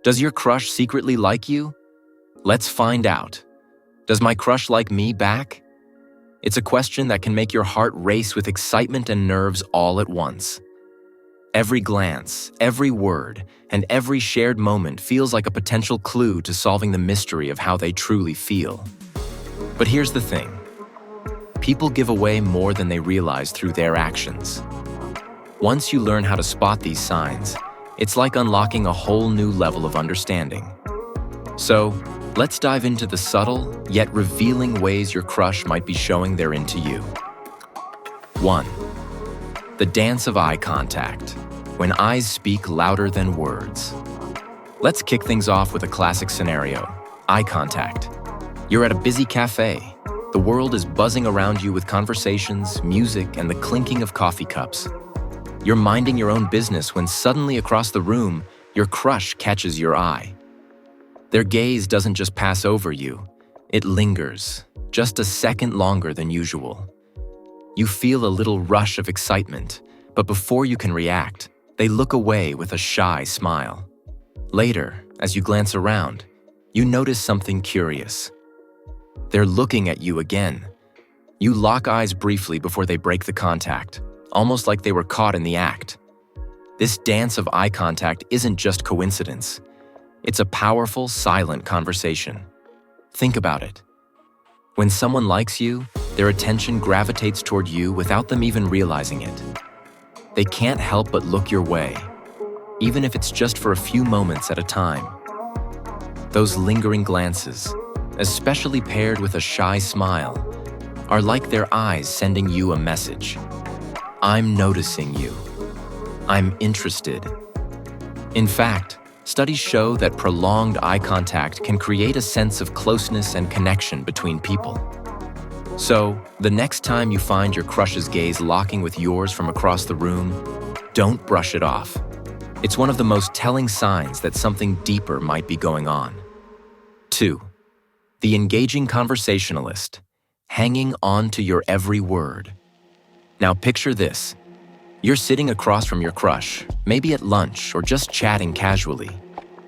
Does your crush secretly like you? Let's find out. Does my crush like me back? It's a question that can make your heart race with excitement and nerves all at once. Every glance, every word, and every shared moment feels like a potential clue to solving the mystery of how they truly feel. But here's the thing. People give away more than they realize through their actions. Once you learn how to spot these signs, it's like unlocking a whole new level of understanding. So, let's dive into the subtle, yet revealing ways your crush might be showing they're into you. 1. The dance of eye contact, when eyes speak louder than words. Let's kick things off with a classic scenario, eye contact. You're at a busy cafe. The world is buzzing around you with conversations, music, and the clinking of coffee cups. You're minding your own business when suddenly across the room, your crush catches your eye. Their gaze doesn't just pass over you, it lingers, just a second longer than usual. You feel a little rush of excitement, but before you can react, they look away with a shy smile. Later, as you glance around, you notice something curious. They're looking at you again. You lock eyes briefly before they break the contact, almost like they were caught in the act. This dance of eye contact isn't just coincidence. It's a powerful, silent conversation. Think about it. When someone likes you, their attention gravitates toward you without them even realizing it. They can't help but look your way, even if it's just for a few moments at a time. Those lingering glances, especially paired with a shy smile, are like their eyes sending you a message. I'm noticing you. I'm interested. In fact, studies show that prolonged eye contact can create a sense of closeness and connection between people. So, the next time you find your crush's gaze locking with yours from across the room, don't brush it off. It's one of the most telling signs that something deeper might be going on. 2. The engaging conversationalist, hanging on to your every word. Now picture this. You're sitting across from your crush, maybe at lunch or just chatting casually.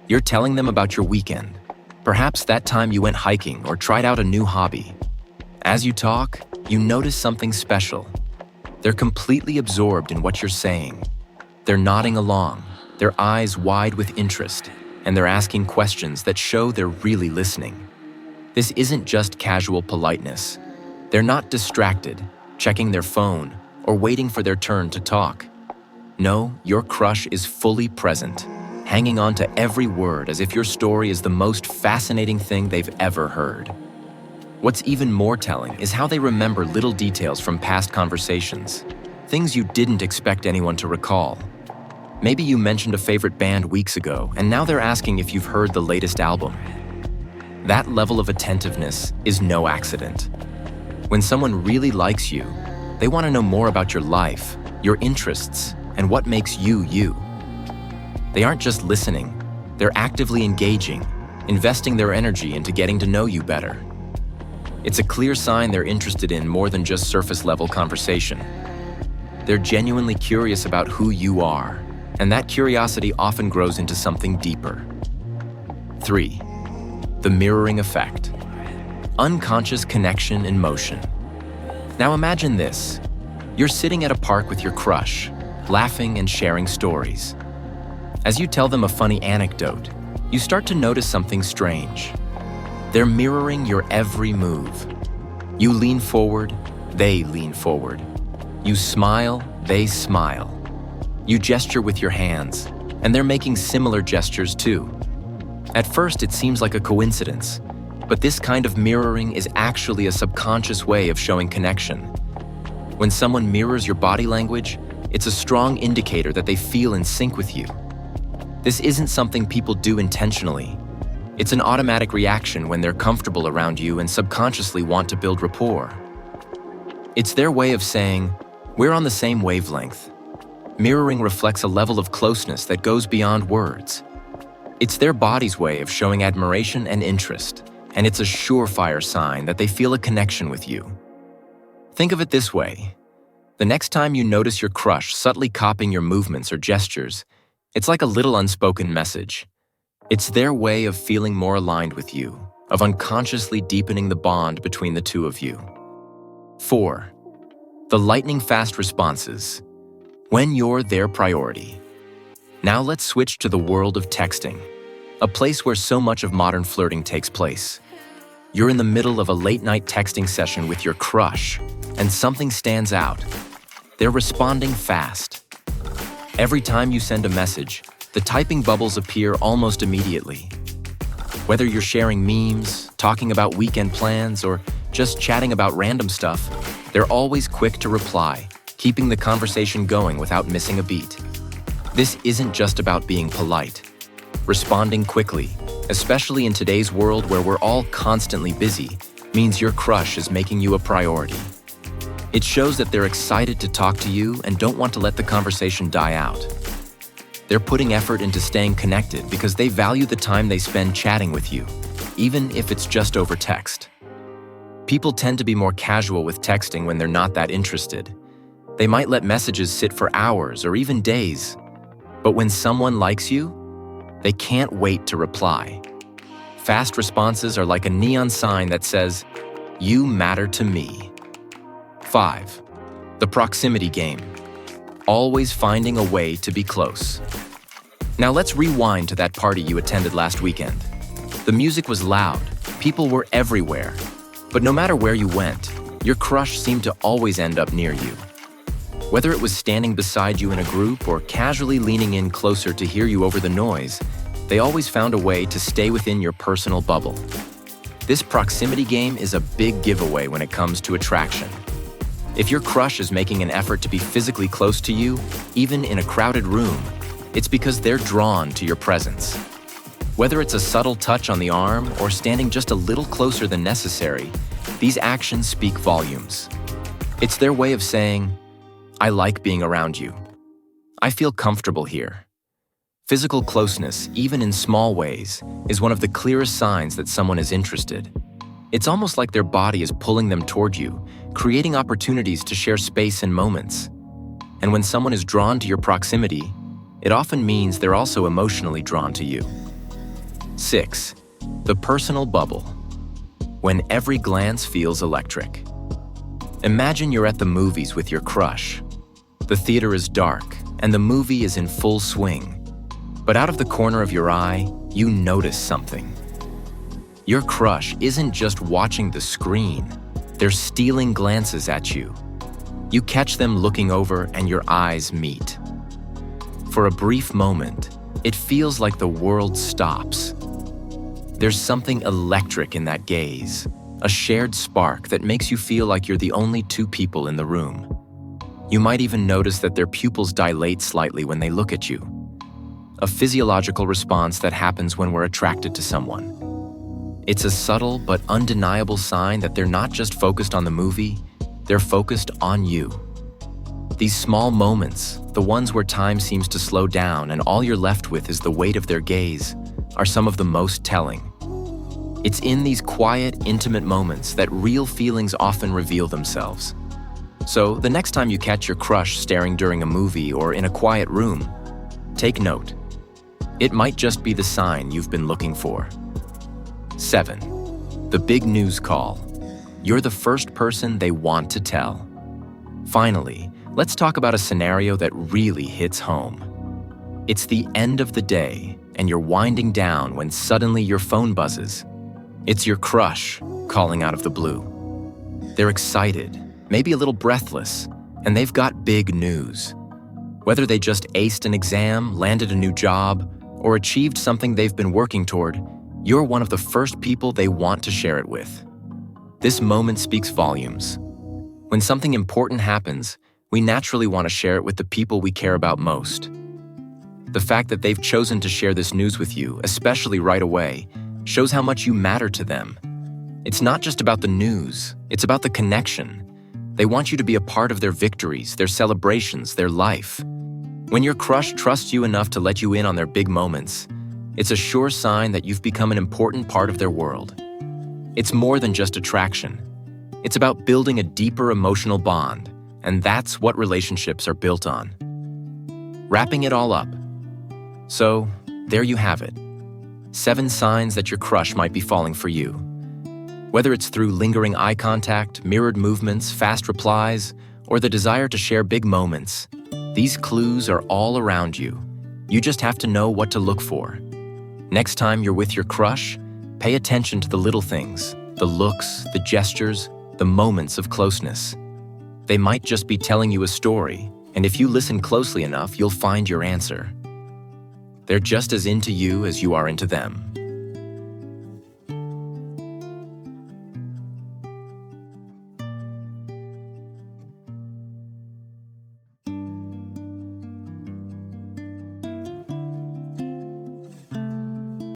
You're telling them about your weekend, perhaps that time you went hiking or tried out a new hobby. As you talk, you notice something special. They're completely absorbed in what you're saying. They're nodding along, their eyes wide with interest, and they're asking questions that show they're really listening. This isn't just casual politeness. They're not distracted, checking their phone, or waiting for their turn to talk. No, your crush is fully present, hanging on to every word as if your story is the most fascinating thing they've ever heard. What's even more telling is how they remember little details from past conversations, things you didn't expect anyone to recall. Maybe you mentioned a favorite band weeks ago, and now they're asking if you've heard the latest album. That level of attentiveness is no accident. When someone really likes you, they want to know more about your life, your interests, and what makes you you. They aren't just listening, they're actively engaging, investing their energy into getting to know you better. It's a clear sign they're interested in more than just surface-level conversation. They're genuinely curious about who you are, and that curiosity often grows into something deeper. 3. The mirroring effect. Unconscious connection in motion. Now imagine this. You're sitting at a park with your crush, laughing and sharing stories. As you tell them a funny anecdote, you start to notice something strange. They're mirroring your every move. You lean forward, they lean forward. You smile, they smile. You gesture with your hands, and they're making similar gestures too. At first, it seems like a coincidence, but this kind of mirroring is actually a subconscious way of showing connection. When someone mirrors your body language, it's a strong indicator that they feel in sync with you. This isn't something people do intentionally. It's an automatic reaction when they're comfortable around you and subconsciously want to build rapport. It's their way of saying, we're on the same wavelength. Mirroring reflects a level of closeness that goes beyond words. It's their body's way of showing admiration and interest, and it's a surefire sign that they feel a connection with you. Think of it this way. The next time you notice your crush subtly copying your movements or gestures, it's like a little unspoken message. It's their way of feeling more aligned with you, of unconsciously deepening the bond between the two of you. 4. The lightning-fast responses. When you're their priority. Now let's switch to the world of texting, a place where so much of modern flirting takes place. You're in the middle of a late-night texting session with your crush, and something stands out. They're responding fast. Every time you send a message, the typing bubbles appear almost immediately. Whether you're sharing memes, talking about weekend plans, or just chatting about random stuff, they're always quick to reply, keeping the conversation going without missing a beat. This isn't just about being polite. Responding quickly, especially in today's world where we're all constantly busy, means your crush is making you a priority. It shows that they're excited to talk to you and don't want to let the conversation die out. They're putting effort into staying connected because they value the time they spend chatting with you, even if it's just over text. People tend to be more casual with texting when they're not that interested. They might let messages sit for hours or even days. But when someone likes you, they can't wait to reply. Fast responses are like a neon sign that says, "You matter to me." 5. The proximity game. Always finding a way to be close. Now let's rewind to that party you attended last weekend. The music was loud, people were everywhere, but no matter where you went, your crush seemed to always end up near you. Whether it was standing beside you in a group or casually leaning in closer to hear you over the noise, they always found a way to stay within your personal bubble. This proximity game is a big giveaway when it comes to attraction. If your crush is making an effort to be physically close to you, even in a crowded room, it's because they're drawn to your presence. Whether it's a subtle touch on the arm or standing just a little closer than necessary, these actions speak volumes. It's their way of saying, "I like being around you. I feel comfortable here." Physical closeness, even in small ways, is one of the clearest signs that someone is interested. It's almost like their body is pulling them toward you, creating opportunities to share space and moments. And when someone is drawn to your proximity, it often means they're also emotionally drawn to you. 6. The personal bubble. When every glance feels electric. Imagine you're at the movies with your crush. The theater is dark, and the movie is in full swing. But out of the corner of your eye, you notice something. Your crush isn't just watching the screen, they're stealing glances at you. You catch them looking over and your eyes meet. For a brief moment, it feels like the world stops. There's something electric in that gaze, a shared spark that makes you feel like you're the only two people in the room. You might even notice that their pupils dilate slightly when they look at you. A physiological response that happens when we're attracted to someone. It's a subtle but undeniable sign that they're not just focused on the movie, they're focused on you. These small moments, the ones where time seems to slow down and all you're left with is the weight of their gaze, are some of the most telling. It's in these quiet, intimate moments that real feelings often reveal themselves. So, the next time you catch your crush staring during a movie or in a quiet room, take note. It might just be the sign you've been looking for. 7. The big news call. You're the first person they want to tell. Finally, let's talk about a scenario that really hits home. It's the end of the day, and you're winding down when suddenly your phone buzzes. It's your crush calling out of the blue. They're excited, maybe a little breathless, and they've got big news. Whether they just aced an exam, landed a new job, or achieved something they've been working toward, you're one of the first people they want to share it with. This moment speaks volumes. When something important happens, we naturally want to share it with the people we care about most. The fact that they've chosen to share this news with you, especially right away, shows how much you matter to them. It's not just about the news, it's about the connection. They want you to be a part of their victories, their celebrations, their life. When your crush trusts you enough to let you in on their big moments, it's a sure sign that you've become an important part of their world. It's more than just attraction. It's about building a deeper emotional bond, and that's what relationships are built on. Wrapping it all up. So, there you have it. 7 signs that your crush might be falling for you. Whether it's through lingering eye contact, mirrored movements, fast replies, or the desire to share big moments, these clues are all around you. You just have to know what to look for. Next time you're with your crush, pay attention to the little things, the looks, the gestures, the moments of closeness. They might just be telling you a story, and if you listen closely enough, you'll find your answer. They're just as into you as you are into them.